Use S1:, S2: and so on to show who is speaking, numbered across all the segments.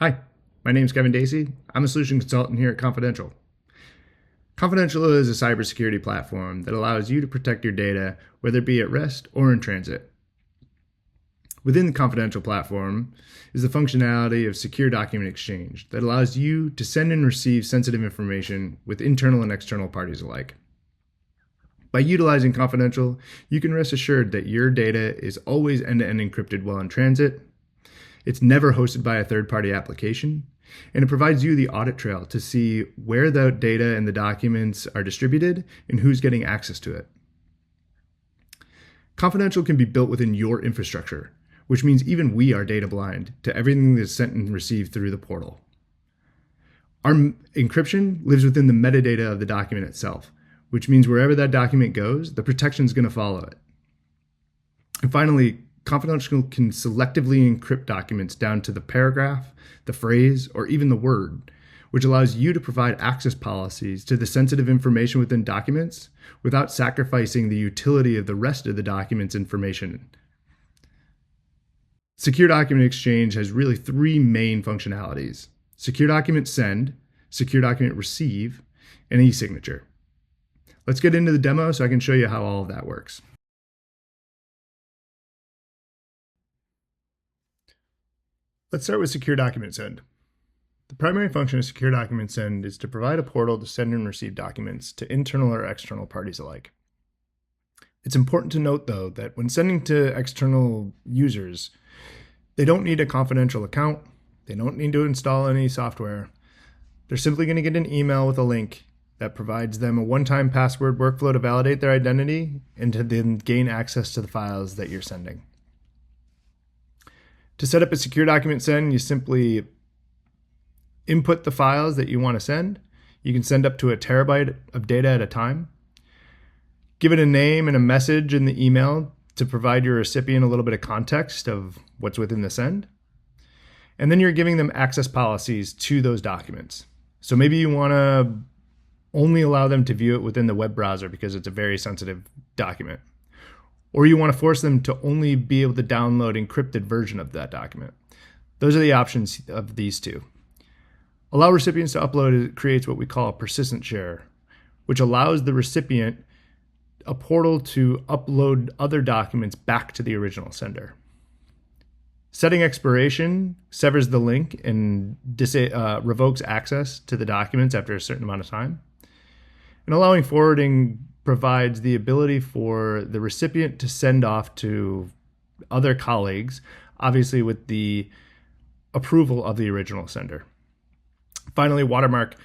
S1: Hi, my name is Kevin Dacey. I'm a solution consultant here at Confidential. Confidential is a cybersecurity platform that allows you to protect your data, whether it be at rest or in transit. Within the Confidential platform is the functionality of Secure Document Exchange that allows you to send and receive sensitive information with internal and external parties alike. By utilizing Confidential, you can rest assured that your data is always end-to-end encrypted while in transit. It's never hosted by a third-party application, and it provides you the audit trail to see where the data and the documents are distributed and who's getting access to it. Confidential can be built within your infrastructure, which means even we are data blind to everything that's sent and received through the portal. Our encryption lives within the metadata of the document itself, which means wherever that document goes, the protection is going to follow it. And finally, Confidential can selectively encrypt documents down to the paragraph, the phrase, or even the word, which allows you to provide access policies to the sensitive information within documents without sacrificing the utility of the rest of the document's information. Secure Document Exchange has really three main functionalities: Secure Document Send, Secure Document Receive, and e-signature. Let's get into the demo so I can show you how all of that works. Let's start with Secure Document Send. The primary function of Secure Document Send is to provide a portal to send and receive documents to internal or external parties alike. It's important to note, though, that when sending to external users, they don't need a Confidential account, they don't need to install any software. They're simply going to get an email with a link that provides them a one-time password workflow to validate their identity and to then gain access to the files that you're sending. To set up a Secure Document Send, you simply input the files that you want to send. You can send up to 1 terabyte of data at a time. Give it a name and a message in the email to provide your recipient a little bit of context of what's within the send. And then you're giving them access policies to those documents. So maybe you want to only allow them to view it within the web browser because it's a very sensitive document. Or you want to force them to only be able to download encrypted version of that document. Those are the options of these two. Allow recipients to upload creates what we call a persistent share, which allows the recipient a portal to upload other documents back to the original sender. Setting expiration severs the link and revokes access to the documents after a certain amount of time. And allowing forwarding provides the ability for the recipient to send off to other colleagues, obviously with the approval of the original sender. Finally, watermark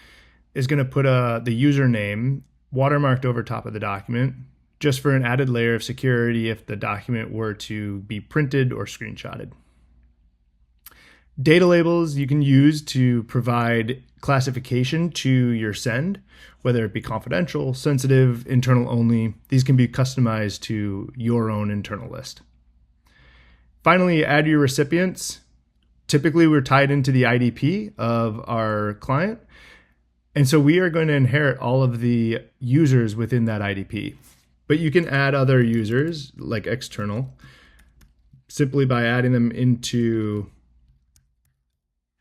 S1: is going to put the username watermarked over top of the document just for an added layer of security if the document were to be printed or screenshotted. Data labels you can use to provide classification to your send, whether it be confidential, sensitive, internal only. These can be customized to your own internal list. Finally, add your recipients. Typically, we're tied into the IDP of our client, and so we are going to inherit all of the users within that IDP. But you can add other users, like external, simply by adding them into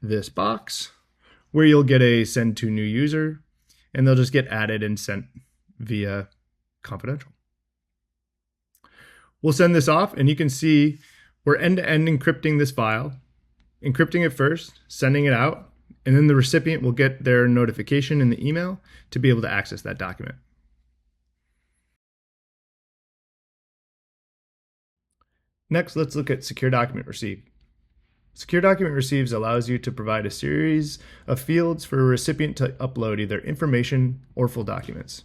S1: this box where you'll get a send to new user, and they'll just get added and sent via Confidential. We'll send this off, and you can see we're end-to-end encrypting this file, encrypting it first, sending it out, and then the recipient will get their notification in the email to be able to access that document. Next, let's look at Secure Document Receive. Secure Document Receives allows you to provide a series of fields for a recipient to upload either information or full documents.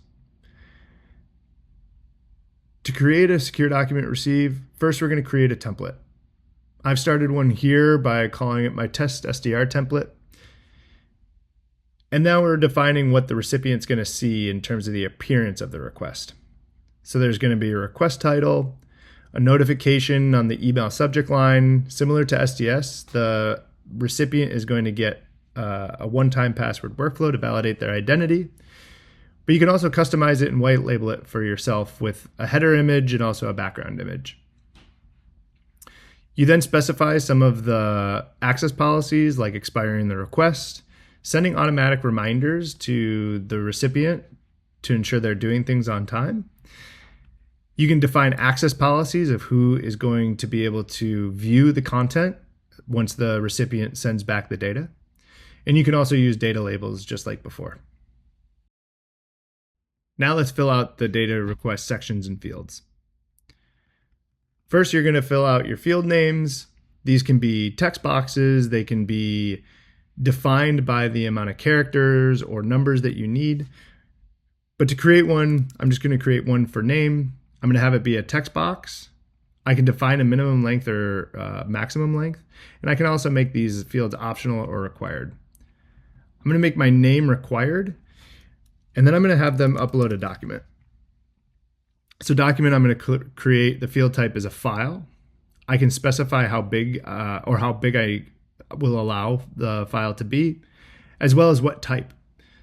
S1: To create a Secure Document Receive, first we're going to create a template. I've started one here by calling it my test SDR template. And now we're defining what the recipient's going to see in terms of the appearance of the request. So there's going to be a request title, a notification on the email subject line. Similar to SDS, the recipient is going to get a one-time password workflow to validate their identity. But you can also customize it and white label it for yourself with a header image and also a background image. You then specify some of the access policies like expiring the request, sending automatic reminders to the recipient to ensure they're doing things on time. You can define access policies of who is going to be able to view the content once the recipient sends back the data. And you can also use data labels just like before. Now let's fill out the data request sections and fields. First, you're going to fill out your field names. These can be text boxes. They can be defined by the amount of characters or numbers that you need. But to create one, I'm just going to create one for name. I'm going to have it be a text box. I can define a minimum length or maximum length. And I can also make these fields optional or required. I'm going to make my name required. And then I'm going to have them upload a document. So document, I'm going to create the field type as a file. I can specify how big or how big I will allow the file to be, as well as what type.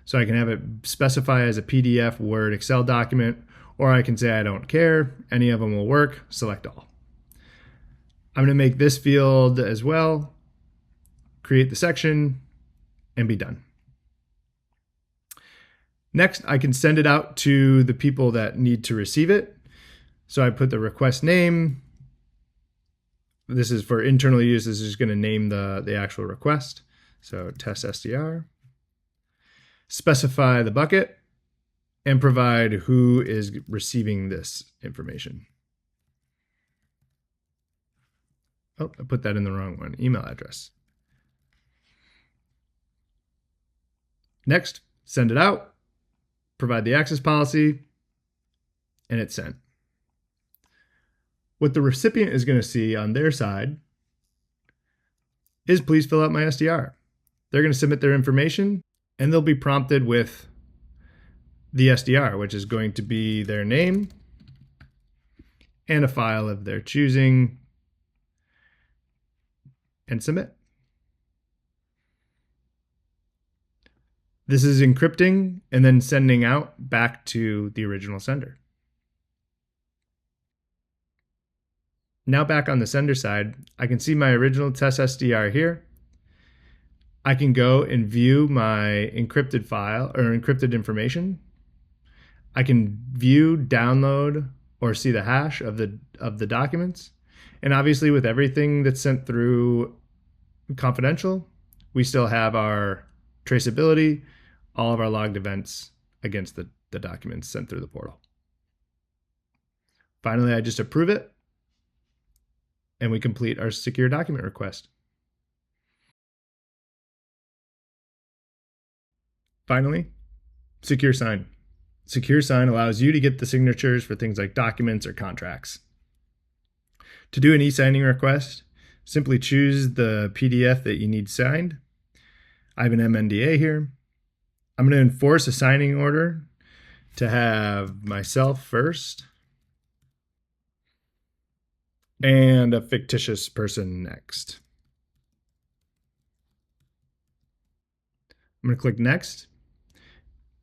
S1: So I can have it specify as a PDF, Word, Excel document, or I can say I don't care. Any of them will work. Select all. I'm going to make this field as well, create the section, and be done. Next, I can send it out to the people that need to receive it. So I put the request name. This is for internal use. This is going to name the actual request. So test SDR. Specify the bucket and provide who is receiving this information. Oh, I put that in the wrong one. Email address. Next, send it out. Provide the access policy, and it's sent. What the recipient is going to see on their side is please fill out my SDR. They're going to submit their information, and they'll be prompted with the SDR, which is going to be their name and a file of their choosing, and submit. This is encrypting and then sending out back to the original sender. Now back on the sender side, I can see my original test SDR here. I can go and view my encrypted file or encrypted information. I can view, download, or see the hash of the documents. And obviously with everything that's sent through Confidential, we still have our traceability, all of our logged events against the documents sent through the portal. Finally, I just approve it, and we complete our secure document request. Finally, secure sign. Secure sign allows you to get the signatures for things like documents or contracts. To do an e-signing request, simply choose the PDF that you need signed. I have an MNDA here. I'm going to enforce a signing order to have myself first and a fictitious person next. I'm going to click next,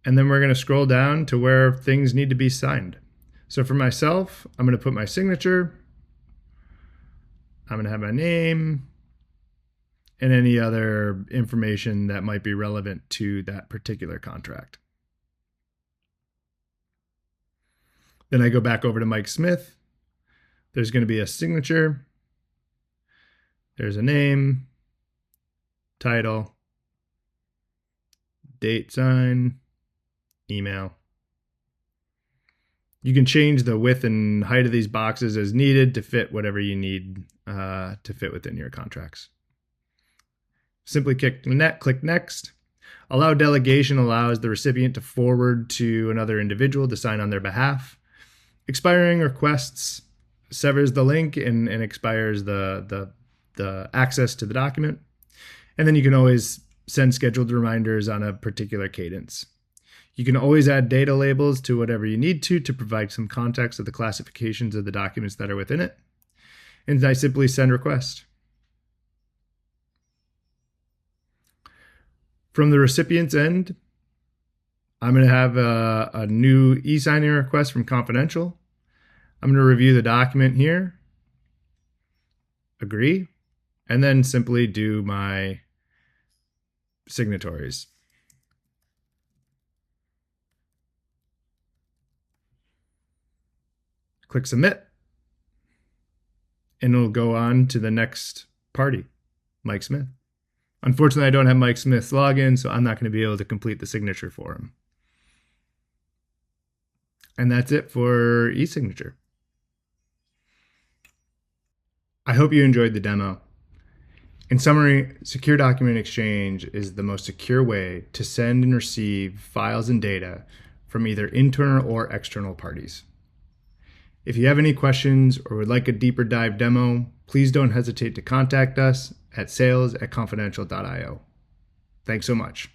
S1: and then we're going to scroll down to where things need to be signed. So for myself, I'm going to put my signature. I'm going to have my name and any other information that might be relevant to that particular contract. Then I go back over to Mike Smith. There's going to be a signature. There's a name, title, date, sign, email. You can change the width and height of these boxes as needed to fit whatever you need to fit within your contracts. Simply click next. Allow delegation allows the recipient to forward to another individual to sign on their behalf. Expiring requests severs the link and expires the access to the document. And then you can always send scheduled reminders on a particular cadence. You can always add data labels to whatever you need to provide some context of the classifications of the documents that are within it. And I simply send request. From the recipient's end, I'm going to have a new e-signing request from Confidential. I'm going to review the document here, agree, and then simply do my signatories. Click submit, and it'll go on to the next party, Mike Smith. Unfortunately, I don't have Mike Smith's login, so I'm not going to be able to complete the signature for him. And that's it for e-signature. I hope you enjoyed the demo. In summary, Secure Document Exchange is the most secure way to send and receive files and data from either internal or external parties. If you have any questions or would like a deeper dive demo, please don't hesitate to contact us at sales@confidential.io. Thanks so much.